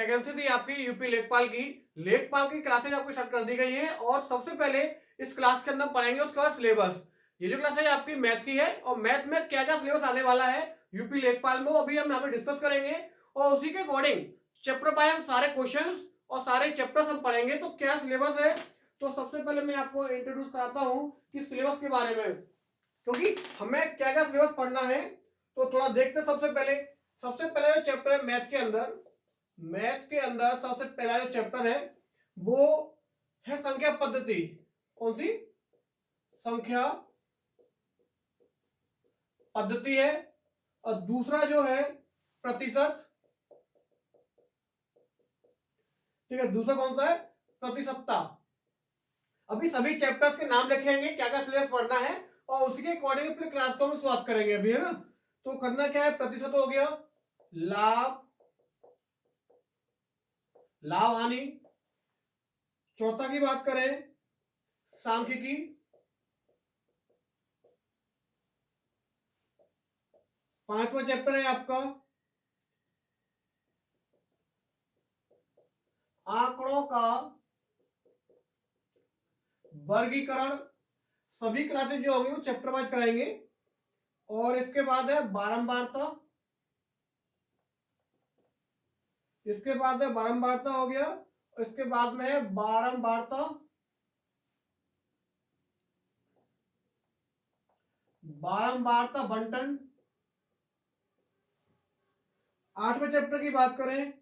Vacancy थी आपकी UP लेखपाल की। लेखपाल की क्लासेज आपकी स्टार्ट कर दी गई है और सबसे पहले इस क्लास के अंदर पढ़ेंगे उसका सिलेबस। ये जो क्लास है आपकी मैथ की है और मैथ में क्या क्या सिलेबस आने वाला है यूपी लेखपाल में, वो अभी हम यहाँ पे डिस्कस करेंगे और उसी के अकॉर्डिंग चैप्टर बाय हम सारे क्वेश्चंस और सारे चैप्टर्स हम पढ़ेंगे। तो क्या सिलेबस है, तो सबसे पहले मैं आपको इंट्रोड्यूस कराता हूँ कि सिलेबस के बारे में, क्योंकि हमें क्या क्या सिलेबस पढ़ना है तो थोड़ा देखते हैं। सबसे पहले जो चैप्टर है मैथ के अंदर सबसे पहला जो चैप्टर है वो है संख्या पद्धति। कौन सी? संख्या पद्धति है। और दूसरा जो है प्रतिशत। ठीक है, दूसरा कौन सा है? प्रतिशतता। अभी सभी चैप्टर्स के नाम लिखेंगे, क्या क्या सिलेबस पढ़ना है और उसी के अकॉर्डिंग अपने क्लास को हम शुरुआत करेंगे अभी, है ना। तो करना क्या है, प्रतिशत हो गया, लाभ, लाभ हानि। चौथा की बात करें सांख्यिकी। पांचवा चैप्टर है आपका आंकड़ों का वर्गीकरण। सभी क्लासेस जो होंगी वो चैप्टर वाइज कराएंगे। और इसके बाद है बारंबारता। इसके बाद है बारंबारता हो गया। इसके बाद में है बारंबारता, बारंबारता बंटन। आठवें चैप्टर की बात करें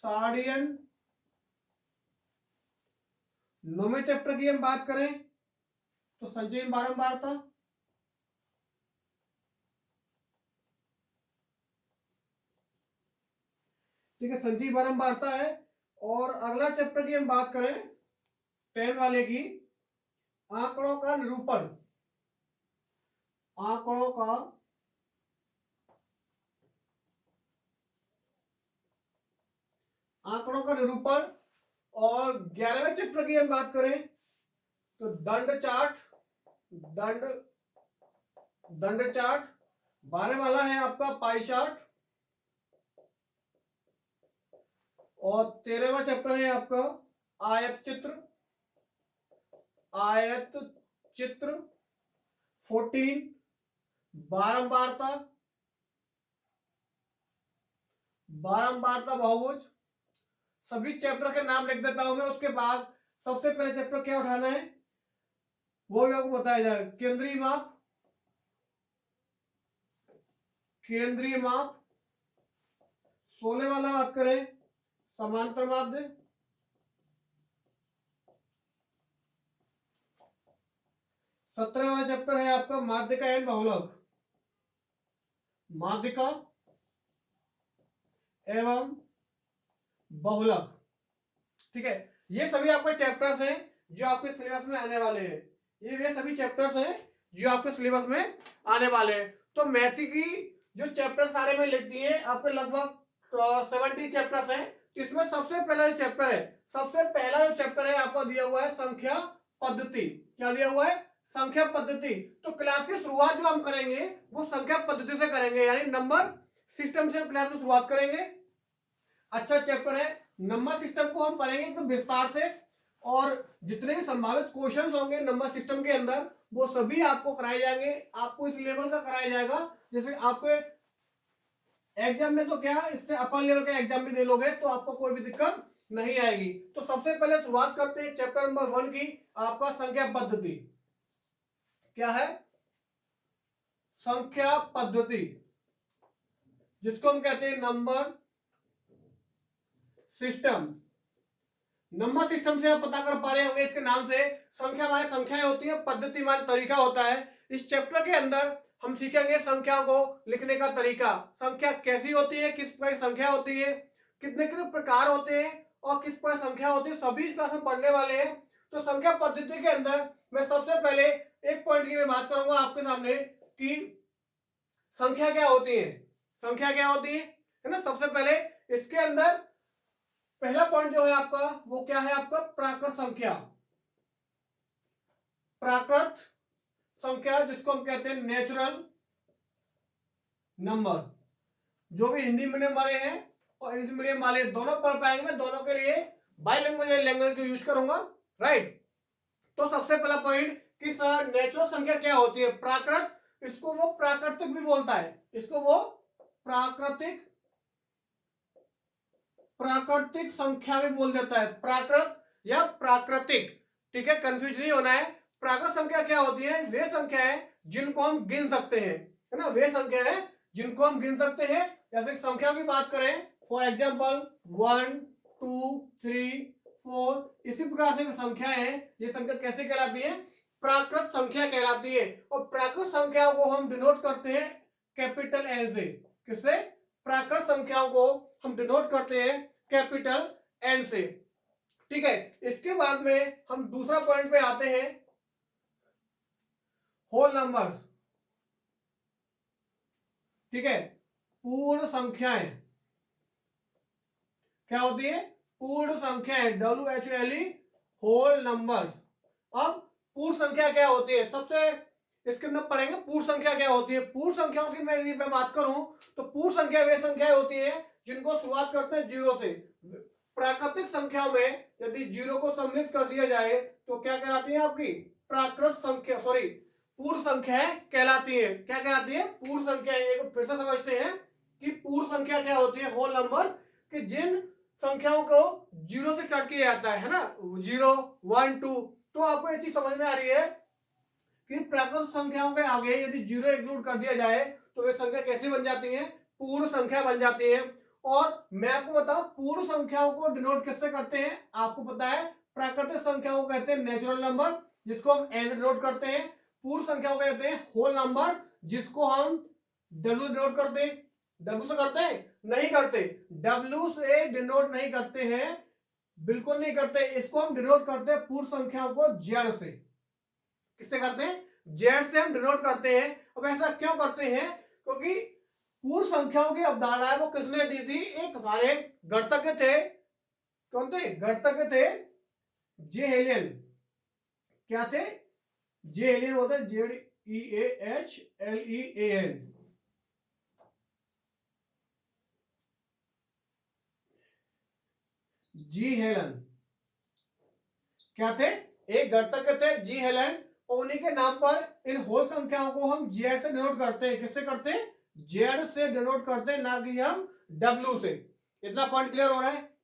साड़ियन। नौवें चैप्टर की हम बात करें तो संचयन बारंबारता। ठीक है, संचयी बारंबारता है। और अगला चैप्टर की हम बात करें 10 वाले की, आंकड़ों का निरूपण। आंकड़ों का आंकड़ों का निरूपण। और 11वें चैप्टर की हम बात करें तो दंड चार्ट। दंड दंड चार्ट। 12 वाला है आपका पाई चार्ट। और 13वां चैप्टर है आपका आयत चित्र। आयत चित्र। 14 बारंबारता। बारंबारता बहुभुज। सभी चैप्टर के नाम लिख देता हूं मैं, उसके बाद सबसे पहले चैप्टर क्या उठाना है वो भी आपको बताया जाएगा। केंद्रीय माप। केंद्रीय माप। 16 वाला बात करें समांतर माध्य। 17 वाला चैप्टर है आपका माध्यिका एवं बहुलक। माध्यिका एवं बहुलक। ठीक है, ये सभी आपके चैप्टर्स हैं जो आपके सिलेबस में आने वाले हैं। ये सभी चैप्टर्स हैं जो आपके सिलेबस में आने वाले हैं। तो मैथ की जो चैप्टर सारे में लिख दिए आपके लगभग 70 चैप्टर्स हैं। तो इसमें सबसे पहला जो चैप्टर है आपको दिया हुआ है संख्या पद्धति। क्या दिया हुआ है? संख्या पद्धति। तो क्लास की शुरुआत जो हम करेंगे वो संख्या पद्धति से करेंगे, यानी नंबर सिस्टम से हम क्लास की शुरुआत करेंगे। अच्छा चैप्टर है। नंबर सिस्टम को हम पढ़ेंगे एकदम विस्तार से और जितने भी संभावित क्वेश्चंस होंगे नंबर सिस्टम के अंदर वो सभी आपको कराए जाएंगे। आपको इस लेवल का कराया जाएगा जैसे आपको एग्जाम में, तो क्या इससे अपर लेवल का एग्जाम भी दे लोगे तो आपको कोई भी दिक्कत नहीं आएगी। तो सबसे पहले शुरुआत करते हैं चैप्टर नंबर 1 की, आपका संख्या पद्धति। क्या है? संख्या पद्धति, जिसको हम कहते हैं नंबर सिस्टम। नंबर सिस्टम से आप पता कर पा रहे होंगे इसके नाम से, संख्या हमारी संख्याएं होती है, पद्धति हमारी तरीका होता है। इस चैप्टर के अंदर हम सीखेंगे संख्या को लिखने का तरीका, संख्या कैसी होती है, किस प्रकार संख्या होती है, कितने कितने प्रकार होते हैं और किस प्रकार संख्या होती है, सभी इस क्लास में पढ़ने वाले हैं। तो संख्या पद्धति के अंदर मैं सबसे पहले एक पॉइंट की मैं बात करूंगा आपके सामने कि संख्या क्या होती है। संख्या क्या होती है ना। सबसे पहले इसके अंदर पहला पॉइंट जो है आपका वो क्या है, आपका प्राकृत संख्या। प्राकृत संख्या जिसको हम कहते हैं नेचुरल नंबर। जो भी हिंदी मीडियम वाले हैं और इंग्लिश मीडियम वाले दोनों पढ़ पाएंगे। मैं दोनों के लिए बाइलिंगुअल लैंग्वेज को यूज करूंगा, राइट। तो सबसे पहला पॉइंट कि सर नेचुरल संख्या क्या होती है? प्राकृत, इसको वो प्राकृतिक भी बोलता है, इसको वो प्राकृतिक प्राकृतिक संख्या भी बोल देता है, प्राकृत या प्राकृतिक, ठीक है, कंफ्यूज नहीं होना है। प्राकृत संख्या क्या होती है? वे संख्या है जिनको हम गिन सकते हैं, है ना, वे संख्या है जिनको हम गिन सकते हैं। जैसे संख्या की बात करें, फॉर एग्जाम्पल 1 2 3 4, इसी प्रकार से संख्या है, ये संख्या कैसे कहलाती है? प्राकृत संख्या कहलाती है। और प्राकृत संख्या को हम डिनोट करते हैं कैपिटल एन से। किससे? प्राकृत संख्याओं को हम डिनोट करते हैं कैपिटल एन से, ठीक है। इसके बाद में हम दूसरा पॉइंट पे आते हैं, होल नंबर्स, ठीक है, पूर्ण संख्याएं क्या होती है? पूर्ण संख्याएं, WHOLE, होल नंबर्स। अब पूर्ण संख्या क्या होती है? सबसे इसके अंदर पढ़ेंगे पूर्ण संख्या क्या होती है। पूर्ण संख्याओं की मैं बात करूं तो पूर्ण संख्या वे संख्याएं होती है जिनको शुरुआत करते हैं जीरो से। प्राकृतिक संख्याओं में यदि जीरो को सम्मिलित कर दिया जाए तो क्या कहलाती है? आपकी प्राकृत संख्या, सॉरी, पूर्ण संख्याएं कहलाती है। क्या कहलाती है? पूर्ण संख्याएं। एक फिर से समझते हैं कि पूर्ण संख्या क्या होती है, होल नंबर, कि जिन संख्याओं को जीरो से स्टार्ट किया जाता है ना, 0 1 2। तो आपको ये चीज समझ में आ रही है कि प्राकृत संख्याओं के आगे यदि जीरो इंक्लूड कर दिया जाए तो वे संख्या कैसी बन जाती है? पूर्ण संख्या बन जाती है। और मैं आपको बताऊं पूर्ण संख्याओं को डिनोट किससे करते हैं? आपको पता है, प्राकृतिक संख्याओं को कहते हैं नेचुरल नंबर, जिसको हम एन डिनोट करते हैं। पूर्ण संख्याओं को कहते हैं होल नंबर, जिसको हम डब्ल्यू डिनोट करते हैं। डब्ल्यू से करते हैं? नहीं करते, डब्ल्यू से डिनोट नहीं करते हैं, बिल्कुल नहीं करते। इसको हम डिनोट करते हैं पूर्ण संख्याओं को जेड से। किससे करते हैं? जेड से हम डिनोट करते हैं। अब ऐसा क्यों करते हैं? क्योंकि पूर्ण संख्याओं की अवधारणा वो किसने दी थी? एक हमारे गणितज्ञ थे। कौन थे? गणितज्ञ थे जे हेलियन। क्या थे? जे हेलियन बोलते हैं, JEAHLEAN। जी हेलन क्या थे? एक गणितज्ञ थे जी हेलन, और उन्हीं के नाम पर इन होल संख्याओं को हम जेड से डिनोट करते हैं। किससे करते हैं? जेड से डिनोट करते हैं, ना कि हम डब्ल्यू से। इतना पॉइंट क्लियर हो रहा है?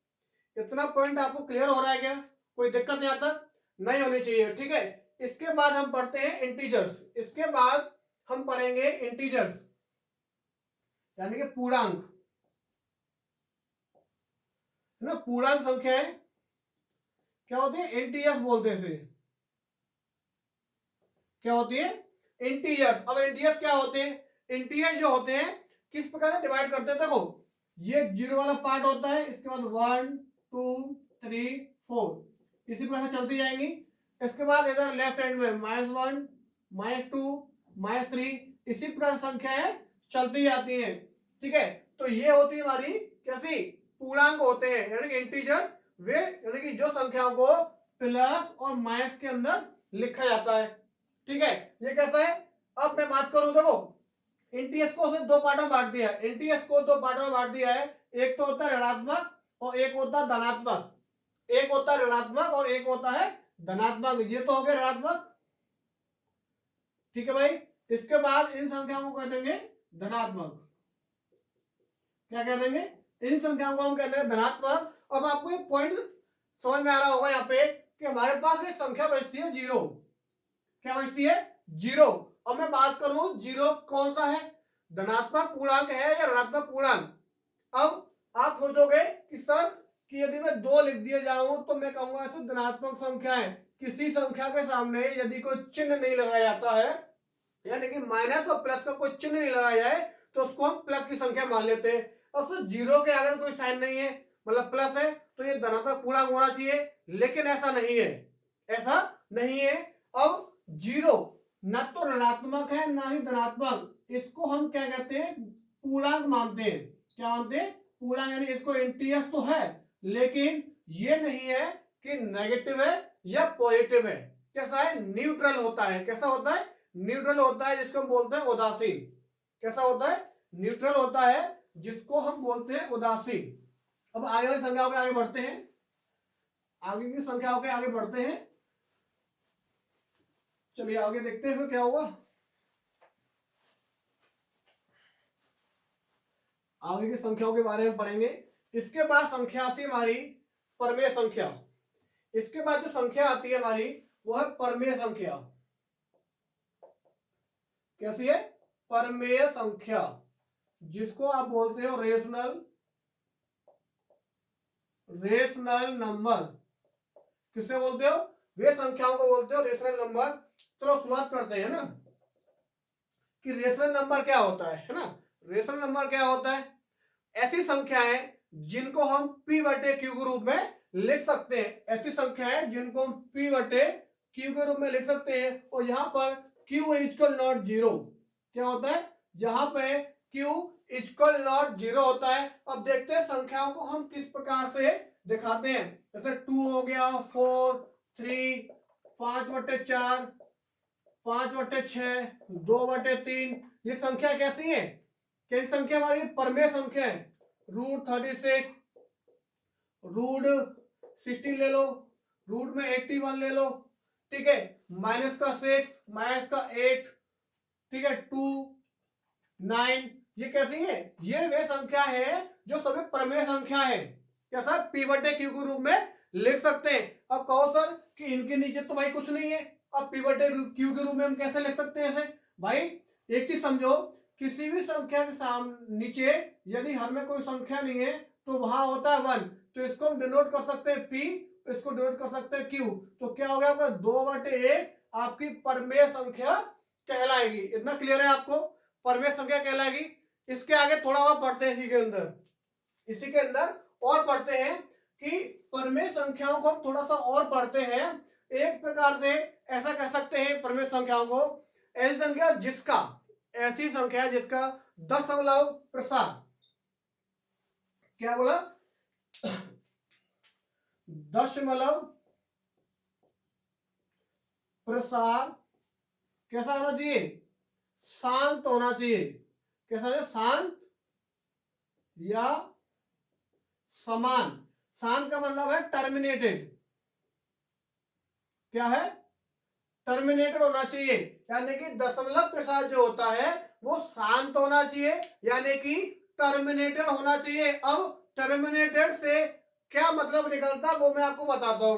इतना पॉइंट आपको क्लियर हो रहा है क्या? कोई दिक्कत यहाँ तक नहीं होनी चाहिए, ठीक है। इसके बाद हम पढ़ते हैं इंटीजर्स। इसके बाद हम पढ़ेंगे इंटीजर्स, यानी कि पूर्णांक, है ना। पूर्णांक संख्याएं क्या होती है? इंटीजर्स बोलते हैं इसे। क्या होती है? इंटीजर्स। अब इंटीजर्स क्या होते हैं? इंटीजर जो होते हैं किस प्रकार से डिवाइड करते हैं? देखो, ये जीरो वाला पार्ट होता है, इसके बाद 1 2 3 4, इसी प्रकार से चलती जाएंगी। इसके बाद इधर लेफ्ट हैंड में -1 -2 -3, इसी प्रकार संख्याएं चलती जाती हैं, ठीक है। तो ये होती है हमारी कैसी? पूर्णांक होते हैं, यानी कि इंटीजर, वे यानी कि जो संख्याओं को प्लस और माइनस के अंदर लिखा जाता है, ठीक है। ये कैसा है? अब मैं बात करूं, देखो एनटीएस को उसने दो पार्टों में बांट दिया है। एनटीएस को दो पार्टों में बांट दिया है, एक तो होता है ऋणात्मक और एक होता है धनात्मक। एक होता है ऋणात्मक और एक होता है धनात्मक। ये तो हो गया ऋणात्मक, ठीक है भाई। इसके बाद इन संख्याओं को कह देंगे धनात्मक। क्या कह देंगे? इन संख्याओं को हम कहते हैं धनात्मक। अब आपको एक पॉइंट समझ में आ रहा होगा यहाँ पे कि हमारे पास एक संख्या बचती है जीरो। क्या बचती है? जीरो। अब मैं बात करूं जीरो कौन सा है, धनात्मक पूर्णांक है या ऋणात्मक पूर्णांक? अब आप सोचोगे कि सर कि यदि मैं दो लिख दिए जाऊं तो मैं कहूंगा तो धनात्मक संख्या है। किसी संख्या के सामने यदि कोई चिन्ह नहीं लगाया जाता है, यानी कि माइनस और प्लस का कोई चिन्ह नहीं लगाया जाए, तो उसको हम प्लस की संख्या मान लेते हैं। और फिर जीरो के आगे कोई साइन नहीं है, मतलब प्लस है, तो ये धनात्मक पूर्णांक होना चाहिए। लेकिन ऐसा नहीं है, ऐसा नहीं है। अब जीरो न तो ऋणात्मक है ना ही धनात्मक, इसको हम क्या कहते हैं? पूर्णांक मानते हैं। क्या मानते हैं? पूर्णांक। यानी इसको इंटीजर तो है, लेकिन ये नहीं है कि नेगेटिव है या पॉजिटिव है। कैसा है? न्यूट्रल होता है। कैसा होता है? न्यूट्रल होता है, जिसको हम बोलते हैं उदासीन। कैसा होता है? न्यूट्रल होता है, जिसको हम बोलते हैं उदासीन। अब आगे वाली संख्याओं के आगे बढ़ते हैं, आगे की संख्याओं के आगे बढ़ते हैं। चलिए आगे देखते हैं फिर क्या होगा। आगे की संख्याओं के बारे में पढ़ेंगे। इसके बाद संख्या आती है हमारी परमेय संख्या। इसके बाद जो संख्या आती है हमारी वो है परमेय संख्या। कैसी है? परमेय संख्या, जिसको आप बोलते हो रेशनल नंबर। किससे बोलते हो? वे संख्याओं को बोलते हो रेशनल नंबर। चलो शुरुआत करते हैं ना कि रेशनल नंबर क्या होता है ना। रेशनल नंबर क्या होता है? ऐसी संख्याएं जिनको हम p बटे क्यू के रूप में लिख सकते हैं। ऐसी संख्याएं जिनको हम p बटे क्यू के रूप में लिख सकते हैं। और यहाँ पर q इक्वल नॉट जीरो क्या होता है? जहां पे q इक्वल नॉट जीरो होता है। अब देखते हैं संख्याओं को हम किस प्रकार से दिखाते हैं। जैसे 2 हो गया, 4, 3, 5/4, 5/6, 2/3। ये संख्या कैसी है? कैसी संख्या हमारी? परमेय संख्या है। √36, √16 ले लो, रूट में 81 ले लो, ठीक है, -6, -8, ठीक है, 2, 9। ये कैसी है? ये वे संख्या है जो सभी परमेय संख्या है। कैसा? p बटे क्यू के रूप में लिख सकते हैं। अब कहो सर कि इनके नीचे तो भाई कुछ नहीं है, अब p बटे क्यू के रूप में हम कैसे लिख सकते हैं ऐसे? भाई एक चीज समझो, किसी भी संख्या के सामने नीचे यदि हर में कोई संख्या नहीं है तो वहां होता है 1, तो इसको हम डिनोट कर सकते हैं p, इसको डिनोट कर सकते हैं q। तो क्या हो गया आपका? 2/1 आपकी परमेय संख्या कहलाएगी। इतना क्लियर है आपको? परमेय संख्या कहलाएगी। इसके आगे थोड़ा और पढ़ते हैं, इसी के अंदर और पढ़ते हैं कि परमेय संख्याओं को हम थोड़ा सा और पढ़ते हैं। एक प्रकार से ऐसा कह सकते हैं परमेय संख्याओं को, ऐसी संख्या जिसका दशमलव प्रसार, क्या बोला? दशमलव प्रसार कैसा होना चाहिए? शांत होना चाहिए। कैसा है? शांत या समान। शांत का मतलब है टर्मिनेटेड। क्या है? टर्मिनेटेड होना चाहिए। यानी कि दशमलव प्रसार जो होता है वो शांत होना चाहिए, यानी कि टर्मिनेटेड होना चाहिए। अब टर्मिनेटेड से क्या मतलब निकलता है वो मैं आपको बताता हूं।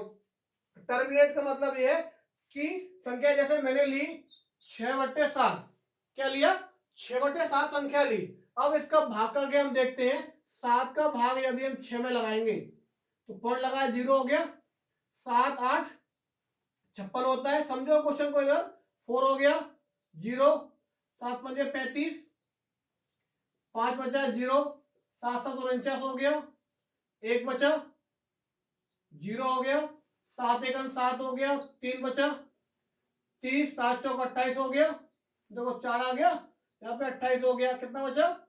टर्मिनेट का मतलब यह है कि संख्या जैसे मैंने ली 6/7, क्या लिया? 6/7 संख्या ली। अब इसका भाग करके हम देखते हैं। 7 का भाग यदि हम 6 में लगाएंगे तो पॉइंट लगाया 0 हो गया। 7, 8, 56 होता है। समझो क्वेश्चन को, इधर 4 हो गया 0, 7 पंजे 35, 5 बचा 0, 7 7 49 हो गया, 1 बचा 0 हो गया, 7 1 7 हो गया, 3 बचा 30, 7 चौक 28 हो गया। देखो 4 आ गया, यहाँ पे 28 हो गया। कितना बचा?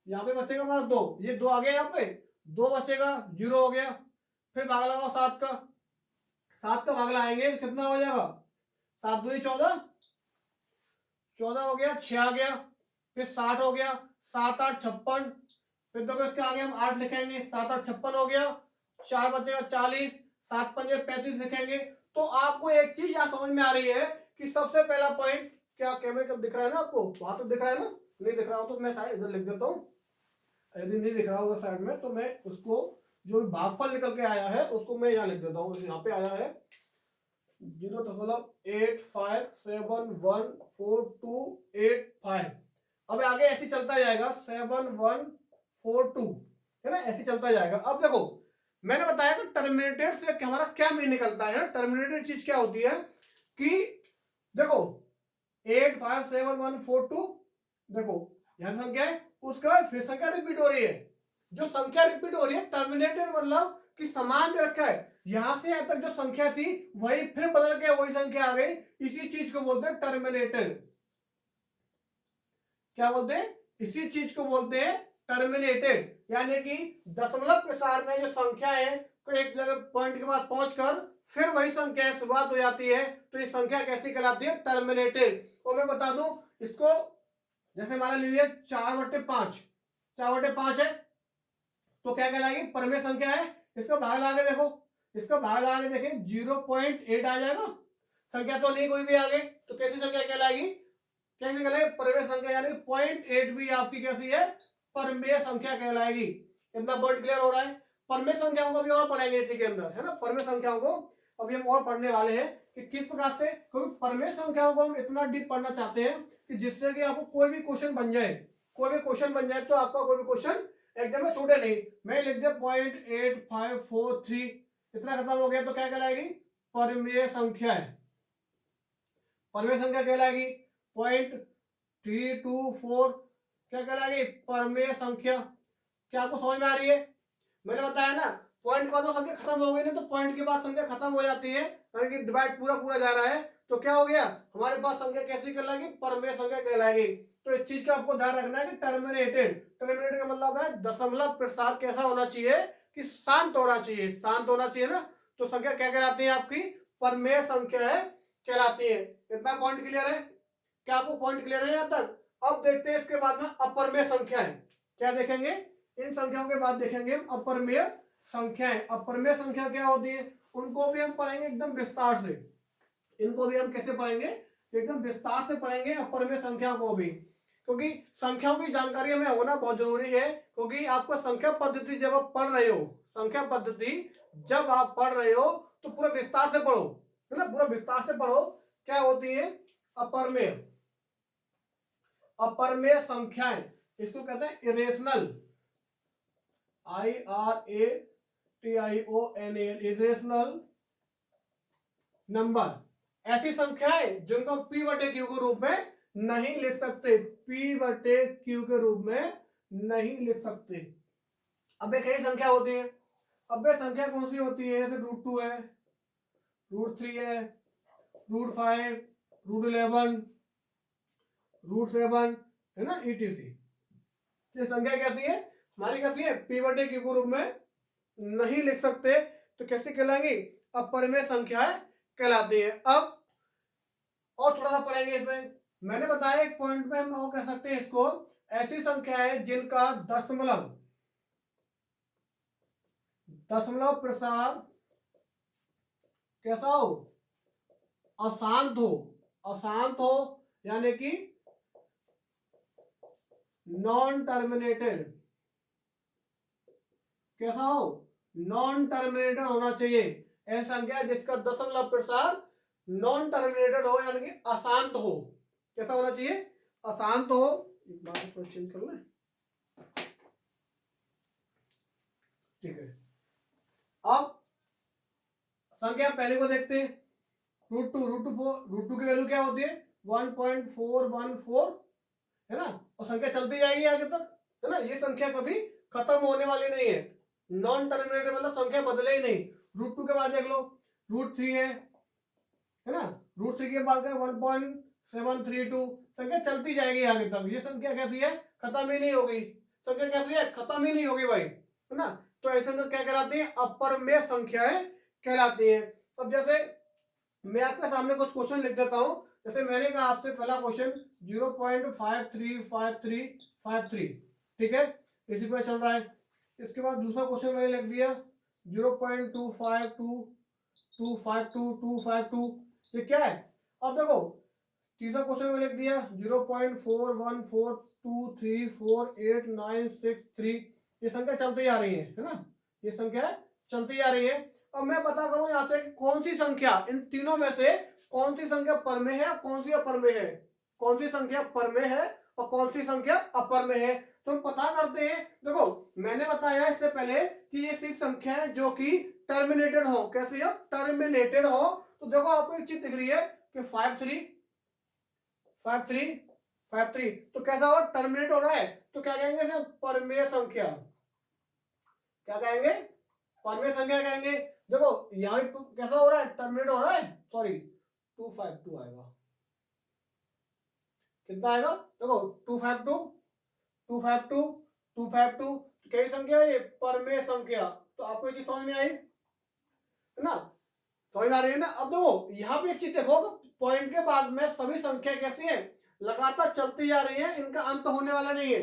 यहाँ पे बचेगा हमारा 2, ये 2 आ गया, यहाँ पे 2 बचेगा, 0 हो गया। फिर भाग लगाओ 7 का, 7 का भाग लगाएंगे तो कितना हो जाएगा? 7 2 14, 14 हो गया, 6 आ गया, फिर 60 हो गया, 7 8 56। फिर देखो इसके आगे हम 8 लिखेंगे, 7 8 56 हो गया, 4 बचेगा 40, 7 पंजे 35 लिखेंगे। तो आपको एक चीज यहाँ समझ में आ रही है कि सबसे पहला पॉइंट, क्या कैमरे कब दिख रहा है ना आपको? वहां तो दिख रहा है ना? नहीं दिख रहा हो तो मैं शायद इधर लिख देता हूँ। यदि नहीं दिख रहा होगा साइड में तो मैं उसको जो भागफल निकल के आया है उसको मैं यहाँ लिख देता हूँ। यहाँ पे आया है 0.85714285। अब आगे ऐसे चलता जाएगा 7142, है ना? ऐसे चलता जाएगा। अब देखो मैंने बताया कि टर्मिनेटेड से हमारा क्या मीन निकलता है। टर्मिनेटेड चीज क्या होती है कि देखो 857142, देखो यहां संख्या है, उसके बाद फिर संख्या रिपीट हो रही है। जो संख्या रिपीट हो रही है टर्मिनेटेड मतलब कि समान दे रखा है। यहां से यहां तक जो संख्या थी वही फिर बदल के वही संख्या आ गई। इसी चीज को बोलते हैं टर्मिनेटेड। क्या बोलते हैं? इसी चीज को बोलते हैं टर्मिनेटेड। यानी कि दशमलव प्रसार में जो संख्या है तो एक जगह पॉइंट के बाद पहुंचकर फिर वही संख्या शुरुआत हो जाती है, तो ये संख्या कैसी कहलाती है? टर्मिनेटेड। और मैं बता दूं इसको, जैसे हमारा लीजिए 4/5, 4/5 है, तो क्या कहलाएगी, परमेय संख्या है। इसका भाग लगा के देखो, इसका भाग लगा के देखें 0.8 आ जाएगा, संख्या तो नहीं कोई भी आगे, तो कैसी संख्या कहलाएगी, कैसे कहलाएगी, परमेय संख्या, यानी 0.8 भी आपकी कैसी है, परमेय संख्या कहलाएगी। इतना वर्ड क्लियर हो रहा है। परमेय संख्याओं को भी और पढ़ेंगे इसी के अंदर, है ना, परमेय संख्याओं को अभी हम और पढ़ने वाले हैं कि किस प्रकार से, क्योंकि परमेय संख्याओं को हम इतना डीप पढ़ना चाहते हैं कि जिससे कि आपको कोई भी क्वेश्चन बन जाए, कोई भी क्वेश्चन बन जाए तो आपका कोई भी क्वेश्चन एग्जाम में छूटे नहीं। मैं लिख दिया 0.8543, इतना खत्म हो गया, तो क्या कहलाएगी, परमेय संख्या है, परमेय संख्या कहलाएगी। 0.324 क्या कहलाएगी, परमेय संख्या। क्या आपको समझ में आ रही है, मैंने बताया ना, पॉइंट के बाद तो संख्या खत्म हो गई ना, तो पॉइंट के बाद संख्या खत्म हो जाती है, यानी कि डिवाइड पूरा पूरा जा रहा है, तो क्या हो गया, हमारे पास संख्या कैसी कहलाएगी, परमेय संख्या कहलाएगी। तो इस चीज का आपको ध्यान रखना है कि टर्मिनेटेड, टर्मिनेटेड का मतलब है दशमलव प्रसार कैसा होना चाहिए, कि शांत होना चाहिए, शांत होना चाहिए ना, तो संख्या क्या कहलाती है, आपकी परमेय संख्या है कहलाती है। इतना पॉइंट क्लियर है, क्या आपको पॉइंट क्लियर है यहाँ तक। अब देखते हैं इसके बाद में अपरमेय संख्या है, क्या देखेंगे, इन संख्याओं के बाद देखेंगे हम अपरमेय संख्याएं। अपरमेय संख्या क्या होती है, उनको भी हम पढ़ेंगे एकदम विस्तार से, इनको भी हम कैसे पढ़ेंगे, एकदम विस्तार से पढ़ेंगे अपरमेय संख्या को भी, क्योंकि संख्याओं की जानकारी हमें होना बहुत जरूरी है। क्योंकि आपको संख्या पद्धति जब आप पढ़ रहे हो, संख्या पद्धति जब आप पढ़ रहे हो तो पूरा विस्तार से पढ़ो, है ना, पूरा विस्तार से पढ़ो। क्या होती है अपरमेय, अपरमेय संख्याएं, इसको कहते हैं इरेशनल, IRATIONAL, इरेशनल नंबर। ऐसी संख्याएं जिनको P/Q के रूप में नहीं लिख सकते, P/Q के रूप में नहीं लिख सकते। अब ये कई संख्या होती है, अब ये संख्या कौन सी होती है, जैसे √2 है, √3 है, √5, √11, √7, है ना, ETC। ये संख्या कैसी है, हमारी कैसी है, P/Q के रूप में नहीं लिख सकते, तो कैसे कहलाएंगी, अपरमेय संख्या कहलाती है। अब और थोड़ा सा पढ़ेंगे इसमें, मैंने बताया एक पॉइंट में हम और कह सकते हैं इसको, ऐसी संख्याएं जिनका दशमलव प्रसार कैसा हो, अशांत हो, अशांत हो, यानी कि नॉन टर्मिनेटेड, कैसा हो, नॉन टर्मिनेटेड होना चाहिए। ऐसी संख्या जिसका दशमलव प्रसार नॉन टर्मिनेटेड हो, यानी कि अशांत हो, कैसा होना चाहिए, अशांत हो। एक बार को चेंज कर लें, ठीक है। अब संख्या पहले को देखते हैं, √2 की वैल्यू क्या होती है, 1.414, है ना, और संख्या चलती जाएगी आगे तक, है ना, ये संख्या कभी खत्म होने वाली नहीं है, नॉन टर्मिनेटेड मतलब संख्या बदले ही नहीं। √2 के बाद देख लो, √3 है ना, √3 के बाद 1.732, संख्या चलती जाएगी आगे तक, ये संख्या कैसी है, खत्म ही नहीं होगी, संख्या कैसी है, खत्म ही नहीं होगी भाई, है ना। तो ऐसे संख्या क्या कहलाती है, अपरमेय संख्याएं कहलाती है। अब जैसे मैं आपके सामने कुछ क्वेश्चन लिख देता हूं, जैसे मैंने कहा आपसे पहला क्वेश्चन 0.535353, ठीक है, इसी पे चल रहा है। इसके बाद दूसरा क्वेश्चन मैंने लिख दिया 0.252252, ये क्या है। अब देखो तीसरा क्वेश्चन में लिख दिया 0.4142348963, ये संख्या चलती आ रही है ना, ये संख्या चलती आ रही है। अब मैं पता करूं यहाँ से कौन सी संख्या, इन तीनों में से कौन सी संख्या परमेय है और कौन सी अपरमेय है, कौन सी संख्या परमेय है और कौन सी संख्या अपरमेय है, तो हम पता करते हैं। देखो मैंने बताया इससे पहले कि ये सिर्फ संख्या है जो कि टर्मिनेटेड हो, कैसे हो, टर्मिनेटेड हो। तो देखो आपको एक चीज दिख रही है कि 5353 तो कैसा हो, टर्मिनेट हो रहा है, तो क्या कहेंगे, परमेय संख्या, क्या कहेंगे, परमेय संख्या कहेंगे। देखो यहाँ कैसा हो रहा है, टर्मिनेट हो रहा है, सॉरी 252 आएगा, कितना आएगा, देखो 252 कई संख्या है ये, परमेय संख्या। तो आपको ये चीज समझ में आई है ना, समझ आ रही है ना। अब देखो यहाँ पे एक चीज देखो, पॉइंट के बाद में सभी संख्या कैसी है, लगातार चलती जा रही है, इनका अंत होने वाला नहीं है।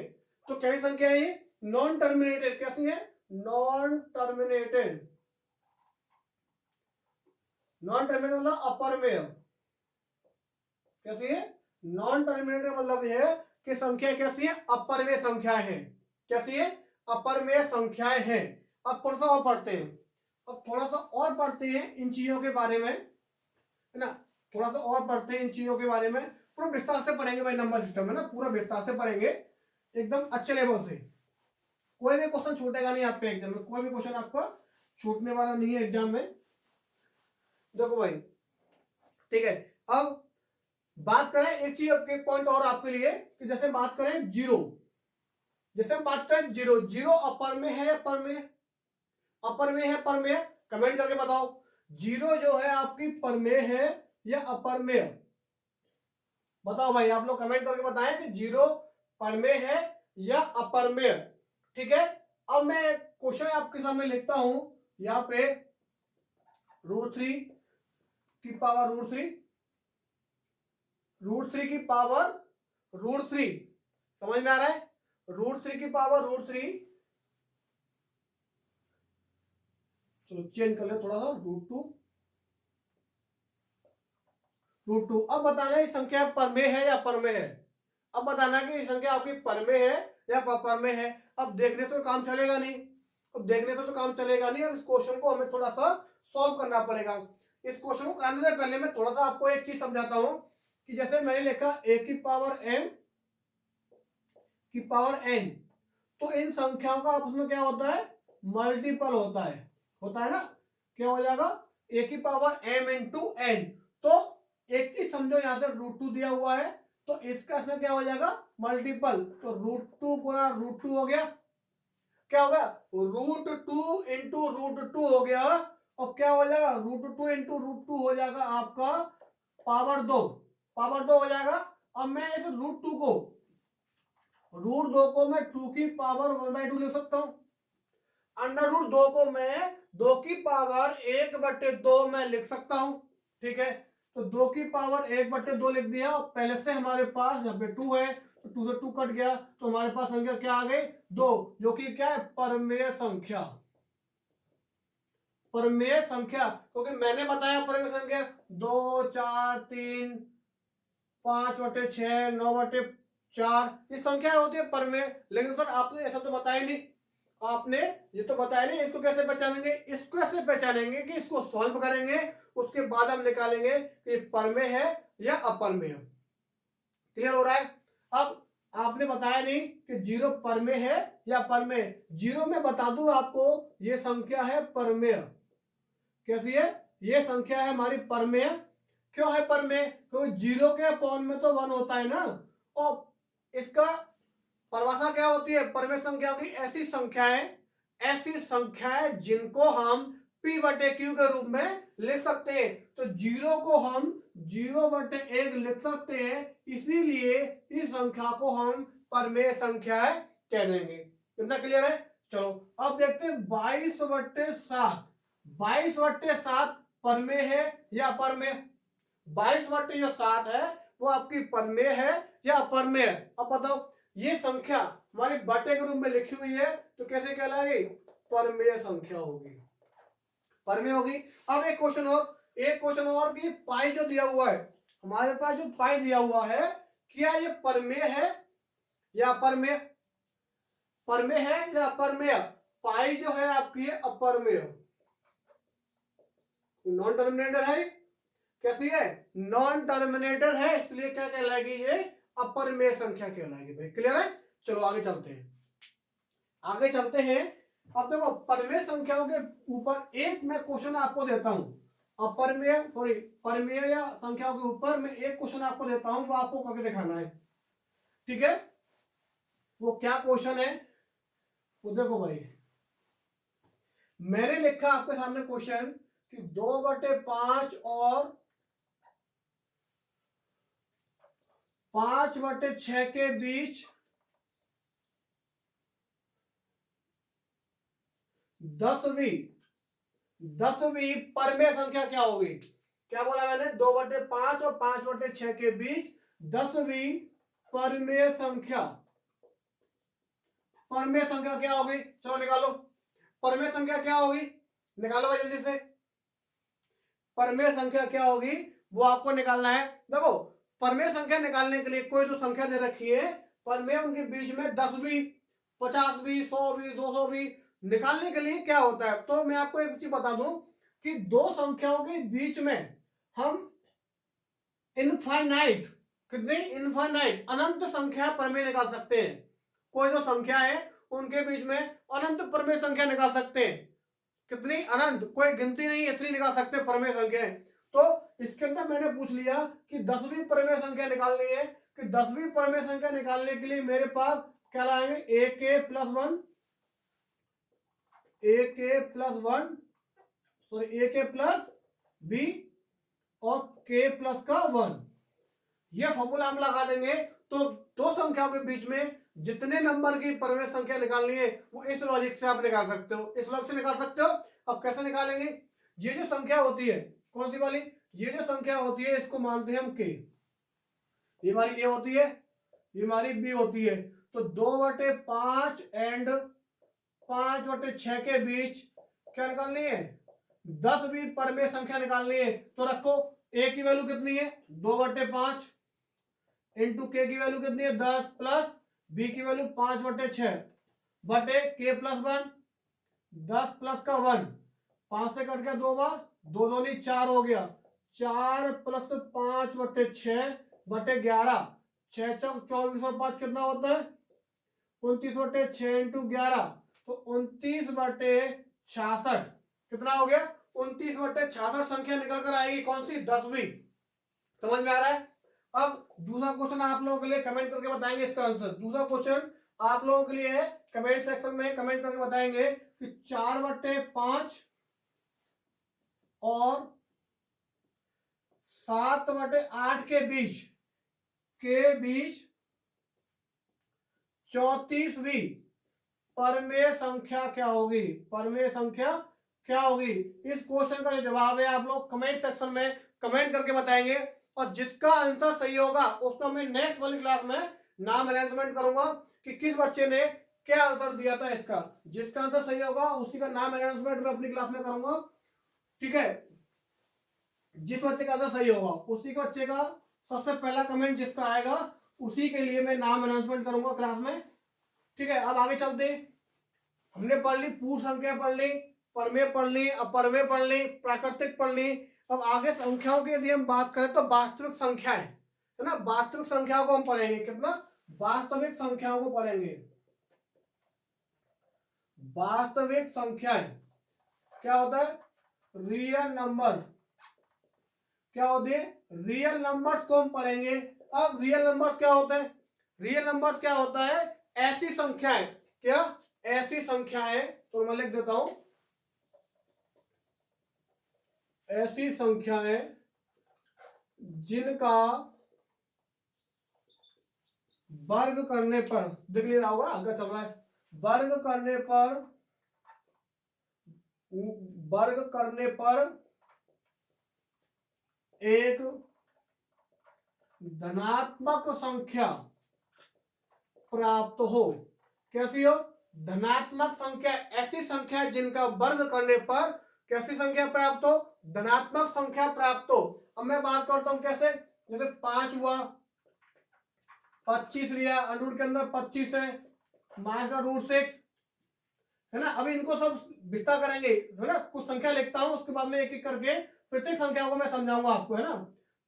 तो कई संख्या है ये, नॉन टर्मिनेटेड कैसी है? नॉन टर्मिनेटेड, नॉन टर्मिनेटेड मतलब अपरमेय। कैसी है? नॉन टर्मिनेटेड मतलब यह है कि संख्या कैसी है? अपरमेय संख्याएं हैं। कैसी है? अपरमेय संख्याएं हैं। अब थोड़ा सा और पढ़ते हैं, अब थोड़ा सा और पढ़ते हैं इन चीजों के बारे में, है ना। थोड़ा सा और पढ़ते हैं इन चीजों के बारे में, पूरा विस्तार से पढ़ेंगे भाई, नंबर सिस्टम है ना, पूरा विस्तार से पढ़ेंगे एकदम अच्छे लेवल से। कोई भी क्वेश्चन छूटेगा नहीं आपके एग्जाम में, कोई भी क्वेश्चन आपका छूटने वाला नहीं है एग्जाम में। देखो भाई, ठीक है। अब बात करें एक चीज, आपके पॉइंट और आपके लिए, कि जैसे बात करें जीरो, जैसे हम बात करें जीरो, जीरो अपर में है या पर में? अपर में है पर में? कमेंट करके बताओ, जीरो जो है आपकी पर में है या अपर में? बताओ भाई, आप लोग कमेंट करके बताएं कि जीरो पर में है या अपर में। ठीक है। अब मैं क्वेश्चन आपके सामने लिखता हूं यहां पे, √3 की पावर √3, √3 की पावर √3, समझ में आ रहा है? √3 की पावर √3, चलो चेंज कर ले थोड़ा सा, √2। अब बताना ये संख्या पर में है या पर में है। अब बताना कि ये संख्या आपकी पर में है या पर में है। अब देखने से तो काम चलेगा नहीं, अब देखने से तो काम चलेगा नहीं। अब इस क्वेश्चन को हमें थोड़ा सा सॉल्व करना पड़ेगा। इस क्वेश्चन को करने से पहले मैं थोड़ा सा आपको एक चीज समझाता हूं, कि जैसे मैंने लिखा a की पावर m की पावर n, तो इन संख्याओं का आपस में क्या होता है? मल्टीपल होता है ना। क्या हो जाएगा? a की पावर m इंटू n। तो एक चीज समझो, यहां से √2 दिया हुआ है, तो इसका इसमें क्या हो जाएगा? मल्टीपल। तो √2 गुना √2 हो गया, क्या होगा? √2 इंटू √2 हो गया। और क्या हो जाएगा? √2 इंटू √2 हो जाएगा आपका पावर 2, पावर 2 हो जाएगा। अब मैं इस √2 को, √2 को मैं 2 की पावर 1/2 लिख सकता हूं। √2 को मैं 2 की पावर 1/2 मैं लिख सकता हूं। ठीक है, तो 2 की पावर 1/2 लिख दिया। और पहले से हमारे पास यहाँ पे 2 है, तो 2 से 2 कट गया, तो हमारे पास संख्या क्या आ गई? 2, जो कि क्या है? परमेय संख्या। परमेय संख्या, क्योंकि मैंने बताया परमेय संख्या 2, 4, 3, 5/6, 9/4, ये संख्या होती है परमेय। लेकिन सर आपने ऐसा तो बताया नहीं, आपने ये तो बताया नहीं। इसको कैसे पहचानेंगे? इसको कैसे पहचानेंगे कि इसको सॉल्व करेंगे, उसके बाद हम निकालेंगे कि परमेय है या अपरमेय। क्लियर हो रहा है? अब आपने बताया नहीं कि जीरो परमेय है या अपरमेय। जीरो में बता दूं आपको, ये संख्या है परमेय। कैसी है? ये संख्या है हमारी परमेय। क्यों है परमेय? क्योंकि जीरो के अपॉन में तो 1 होता है ना। और इसका परिभाषा क्या होती है? परमेय संख्या की ऐसी संख्याएं जिनको हम p/q के रूप में लिख सकते हैं। तो जीरो को हम 0/1 लिख सकते हैं, इसीलिए इस संख्या को हम परमेय संख्याएं कह देंगे। कितना क्लियर है? चलो अब देखते हैं 22/7। 22/7 परमेय है या अपरमेय? 22/7 है वो आपकी परमेय है या अपरमेय? अब बताओ, ये संख्या हमारी बटे के रूप में लिखी हुई है, तो कैसे कहलाएगी? परमेय संख्या होगी, परमेय होगी। अब एक क्वेश्चन और कि पाई जो दिया हुआ है, हमारे पास जो पाई दिया हुआ है, क्या ये परमेय है या अपरमेय? परमेय है या अपरमेय? पाई जो है आपकी है अपरमेय, नॉन टर्मिनेटर है। कैसी है? नॉन टर्मिनेटर है, इसलिए क्या कहलाएगी? ये अपरमेय संख्या कहलाएगी भाई। क्लियर है? चलो आगे चलते हैं। अब देखो, परमेय संख्याओं के ऊपर एक मैं क्वेश्चन आपको देता हूं, परमेय या संख्याओं के ऊपर मैं एक क्वेश्चन आपको देता हूं, वो आपको करके दिखाना है। ठीक है, वो क्या क्वेश्चन है? वो देखो भाई, मैंने लिखा आपके सामने क्वेश्चन कि 2/5 और 5/6 के बीच 10वीं परमेय संख्या क्या होगी? क्या बोला मैंने? 2/5 और 5/6 के बीच 10वीं परमेय परमेय संख्या क्या होगी, चलो निकालो। परमेय संख्या क्या होगी, निकालो भाई जल्दी से। परमेय संख्या क्या होगी वो आपको निकालना है। देखो परमेय संख्या निकालने के लिए कोई जो संख्या दे रखी है परमेय उनके बीच में 10 भी 50 भी 100 भी 200 भी निकालने के लिए क्या होता है, तो मैं आपको एक चीज बता दूं कि दो संख्याओं के बीच में हम इनफाइनाइट, कितनी इनफाइनाइट अनंत संख्या परमेय निकाल सकते हैं। कोई जो संख्या है उनके बीच में अनंत परमेय संख्या निकाल सकते हैं। कितनी, अनंत, कोई गिनती नहीं, इतनी निकाल सकते परमेय संख्या। तो इसके अंदर मैंने पूछ लिया कि 10वीं परमेय संख्या निकालनी है, कि 10वीं परमेय संख्या निकालने के लिए मेरे पास क्या लाएंगे, ए के प्लस वन, ए के प्लस वन, सॉरी ए के प्लस बी और के प्लस का वन, ये फॉर्मूला हम लगा देंगे। तो दो संख्याओं के बीच में जितने नंबर की परमेय संख्या निकालनी है वो इस लॉजिक से आप निकाल सकते हो, इस लॉजिक से निकाल सकते हो। अब कैसे निकालेंगे, ये जो संख्या होती है कौन सी वाली, ये जो संख्या होती है इसको मानते हैं हम के, ये हमारी ए होती है, ये हमारी बी होती है। तो 2/5 एंड 5/6 के बीच क्या निकालनी है, 10वीं परमेय संख्या निकालनी है। तो रखो ए की वैल्यू कितनी है 2/5 इंटू के की वैल्यू कितनी है 10 प्लस बी की वैल्यू 5/6 बटे के प्लस 1, 10 प्लस का 1, 5 से कट गया 2 बार, 2 दूनी 4 हो गया, 4 प्लस 5/6 बटे 11, 6 चौक 24 और 5 कितना होता है 29/6 इंटू 11, तो 29/66 कितना हो गया 29/66 संख्या निकल कर आएगी, कौन सी 10वीं। समझ में आ रहा है। अब दूसरा क्वेश्चन आप लोगों के लिए कमेंट करके बताएंगे इसका आंसर। दूसरा क्वेश्चन आप लोगों के लिए है, कमेंट सेक्शन में कमेंट करके बताएंगे कि 4/5 और 7/8 के बीच 34वीं परमेय संख्या क्या होगी, परमेय संख्या क्या होगी। इस क्वेश्चन का जो जवाब है आप लोग कमेंट सेक्शन में कमेंट करके बताएंगे, और जिसका आंसर सही होगा उसको मैं नेक्स्ट वाली क्लास में नाम अनाउंसमेंट करूंगा कि किस बच्चे ने क्या आंसर दिया था इसका। जिसका आंसर सही होगा उसी का नाम अनाउंसमेंट मैं अपनी क्लास में करूंगा, ठीक है। जिस बच्चे का आंसर सही होगा उसी के बच्चे का सबसे पहला कमेंट जिसका आएगा उसी के लिए मैं नाम अनाउंसमेंट करूंगा क्लास में, ठीक है। अब आगे चलते, हमने पढ़ ली पूर्ण संख्या, पढ़ ली परमेय, पढ़ ली अपरमेय, पढ़ ली प्राकृतिक, पढ़ ली। अब आगे संख्याओं की यदि हम बात करें तो वास्तविक संख्याएं है ना, वास्तविक संख्याओं को हम पढ़ेंगे, कितना, वास्तविक संख्याओं को पढ़ेंगे। वास्तविक संख्याएं क्या होता है, रियल नंबर, क्या होते हैं रियल नंबर्स को हम पढ़ेंगे। अब रियल नंबर्स क्या होते हैं, रियल नंबर्स क्या होता है, ऐसी संख्याएं, क्या, ऐसी संख्याएं, तो मैं लिख देता हूं, ऐसी संख्याएं जिनका वर्ग करने पर, देख लिया होगा आगे चल रहा है, वर्ग करने पर एक धनात्मक संख्या प्राप्त हो। कैसी हो, धनात्मक संख्या, ऐसी संख्या जिनका वर्ग करने पर कैसी संख्या प्राप्त हो, धनात्मक संख्या प्राप्त हो। अब मैं बात करता हूं कैसे, जैसे 5 हुआ, 25 लिया, अंडर के अंदर 25 है, माइनस का √6 है ना। अभी इनको सब विस्तार करेंगे है ना, कुछ संख्या लिखता हूं उसके बाद में एक एक करके प्रत्येक संख्या को मैं समझाऊंगा आपको, है ना,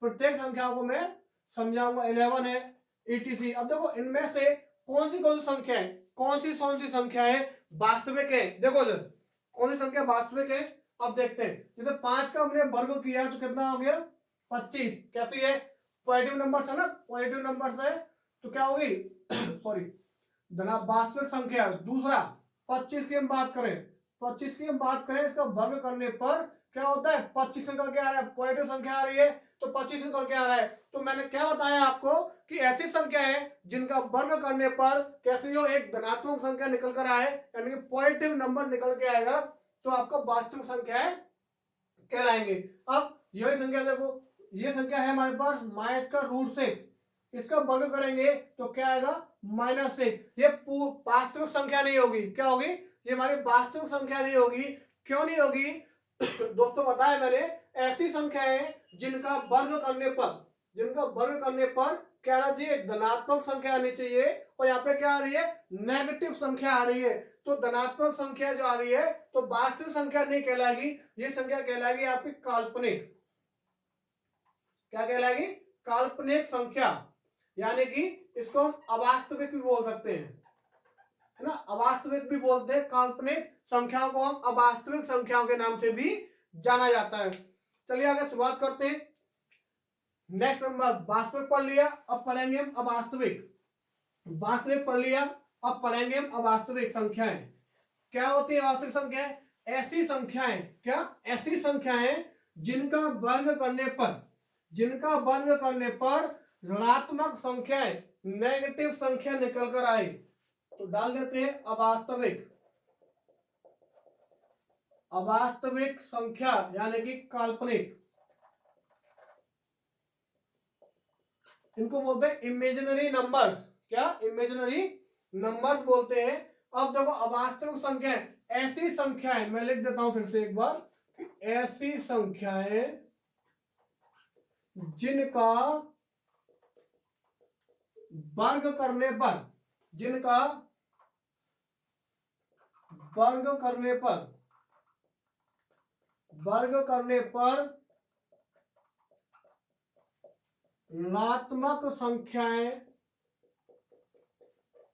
प्रत्येक संख्या को मैं समझाऊंगा। 11 है etc। अब देखो इनमें से कौन सी संख्या है, कौन सी संख्या है वास्तविक है, देखो कौन सी संख्या वास्तविक है। अब देखते हैं, जैसे 5 का हमने वर्ग किया तो कितना हो गया 25, कैसी है, पॉजिटिव नंबर है ना, पॉजिटिव नंबर है तो क्या होगी सॉरी वास्तविक संख्या। दूसरा 25 की हम बात करें, 25 की हम बात करें, इसका वर्ग करने पर क्या होता है 25 निकल के आ रहा है, पॉजिटिव संख्या आ रही है तो 25 निकल के आ रहा है। तो मैंने क्या बताया आपको कि ऐसी संख्या है जिनका वर्ग करने पर कैसी हो, एक धनात्मक संख्या निकल कर आए, यानी कि पॉजिटिव नंबर निकल के आएगा, तो आपको वास्तविक संख्याएं कहलाएंगे। अब यही संख्या देखो, ये संख्या है हमारे पास माइनस का √6, इसका वर्ग करेंगे तो क्या आएगा -6। ये वास्तविक संख्या नहीं होगी, क्या होगी, ये हमारी वास्तविक संख्या नहीं होगी। क्यों नहीं होगी दोस्तों, बताया मैंने, ऐसी संख्याएं जिनका वर्ग करने पर क्या आना चाहिए, धनात्मक संख्या आनी चाहिए, और यहाँ पे क्या आ रही है, नेगेटिव संख्या आ रही है। तो धनात्मक संख्या जो आ रही है तो वास्तविक संख्या नहीं कहलाएगी, ये संख्या कहलाएगी आपकी काल्पनिक। क्या कहलाएगी, काल्पनिक संख्या, यानी कि इसको हम अवास्तविक भी बोल सकते हैं, है ना, अवास्तविक भी बोलते हैं। काल्पनिक संख्याओं को हम अवास्तविक संख्याओं के नाम से भी जाना जाता है। चलिए आगे शुरुआत करते हैं। नेक्स्ट नंबर, वास्तविक पढ़ लिया, अब पढ़ेंगे हम अवास्तविक। वास्तविक पढ़ लिया, अब पढ़ेंगे हम अवास्तविक संख्याएं। क्या होती है अवास्तविक संख्याएं, ऐसी संख्याएं, क्या, ऐसी संख्याएं जिनका वर्ग करने पर ऋणात्मक संख्याएं, नेगेटिव संख्या निकल कर आए, तो डाल देते हैं अवास्तविक संख्या, यानी कि काल्पनिक। इनको बोलते हैं इमेजिनरी नंबर्स। क्या, इमेजिनरी नंबर्स बोलते हैं। अब देखो, अवास्तविक संख्याएं, ऐसी संख्याएं, मैं लिख देता हूं फिर से एक बार, ऐसी संख्याएं जिनका वर्ग करने पर ऋणात्मक संख्याएं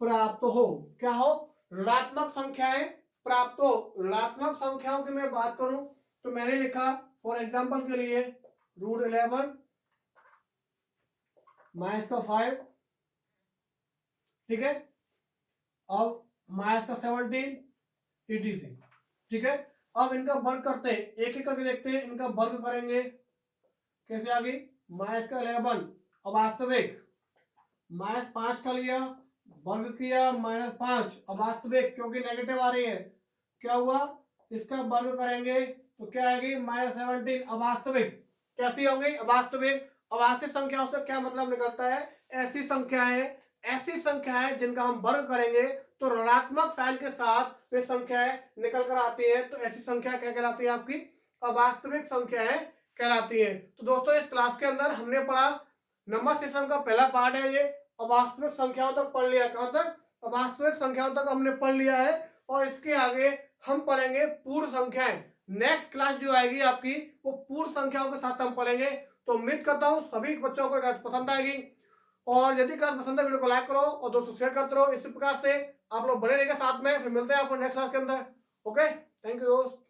प्राप्त हो। क्या हो, ऋणात्मक संख्याएं प्राप्त हो। ऋणात्मक संख्याओं की मैं बात करूं तो मैंने लिखा फॉर एग्जांपल के लिए √11 -5, ठीक है, अब -17 etc, ठीक है। अब इनका वर्ग करते हैं, एक एक करके देखते हैं, इनका वर्ग करेंगे कैसे, आगे -11 अवास्तविक, -5 का लिया, वर्ग किया, -5 अवास्तविक, क्योंकि नेगेटिव आ रही है, क्या हुआ, इसका वर्ग करेंगे तो क्या आएगी, -17 अवास्तविक। कैसी होंगी, अवास्तविक। अवास्तविक संख्याओं से क्या मतलब निकलता है, ऐसी संख्याएं जिनका हम वर्ग करेंगे तो ऋणात्मक साइन के साथ वे संख्याएं निकल कर आती है, तो ऐसी संख्या क्या कहलाती है, आपकी अवास्तविक संख्याएं कहलाती है। तो दोस्तों, इस क्लास के अंदर हमने पढ़ा, नंबर सिस्टम का पहला पार्ट है ये, अवास्तविक संख्याओं तक पढ़ लिया। कहां तक, अवास्तविक संख्याओं तक हमने पढ़ लिया है, और इसके आगे हम पढ़ेंगे पूर्ण संख्याएं। नेक्स्ट क्लास जो आएगी आपकी, वो पूर्ण संख्याओं के साथ हम पढ़ेंगे। तो उम्मीद करता हूं सभी बच्चों को क्लास पसंद आएगी, और यदि क्लास पसंद है वीडियो को लाइक करो और दोस्तों शेयर करते रहो। इसी प्रकार से आप लोग बने रहिएगा साथ में। फिर मिलते हैं आपको नेक्स्ट क्लास के अंदर। ओके, थैंक यू दोस्त।